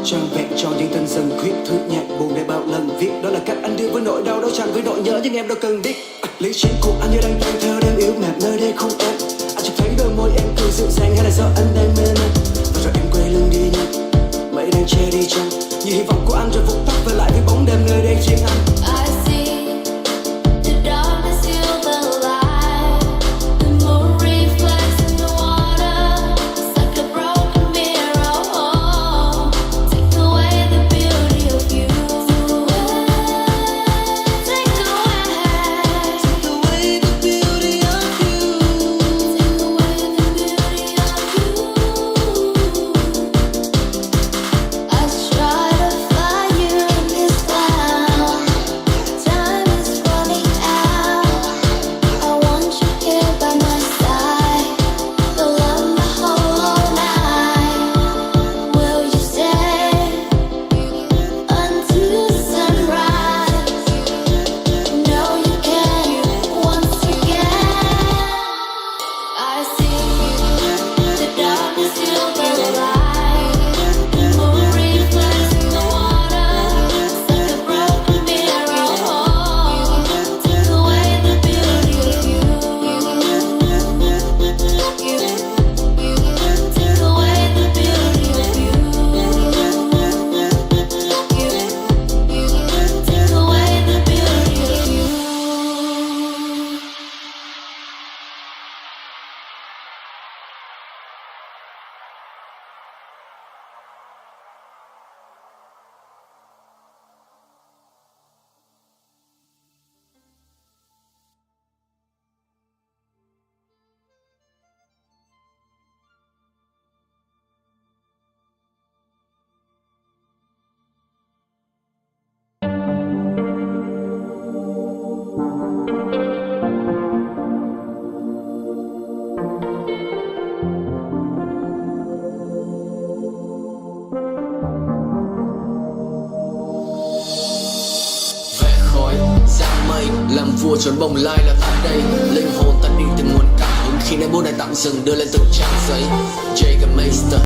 trọn vẹn cho những tình dần khuyết thuyết nhạc buồn để bao lần viết. Đó là cách anh deal với nỗi đau, đấu tranh với nỗi nhớ, nhưng em đâu cần biết. Lý trí của anh như đang tuân theo đêm yếu mệt nơi đây không em. Anh chợt thấy đôi môi em cười dịu dàng, hay là do anh đang mê man. Và rồi em quay lưng đi nhanh, mây đang che đi trăng, như hy vọng của anh rồi vụt tắt về lại với bóng đêm nơi đây riêng anh. I see the darkness, feel the light. The moon reflects in the water. It's like a broken mirror. Oh, take away the beauty of you. Take away the beauty of you. Take away the beauty of you. I try to find you in this cloud. Time is running out. I want you here by my side. The love my whole night. Will you stay until sunrise? No, you can. Once you can, I see the darkness, feel the light. The moon reflects in the water. It's like a broken mirror. Oh, take away the beauty of you. Take away the beauty of you. Take away the beauty of you. Vẽ khói ra mây làm vua trốn bồng lai là ta đây. Linh hồn ta đi tìm nguồn cảm hứng khi nỗi buồn này tạm dừng đưa lên từng trang giấy. Jacob Meister.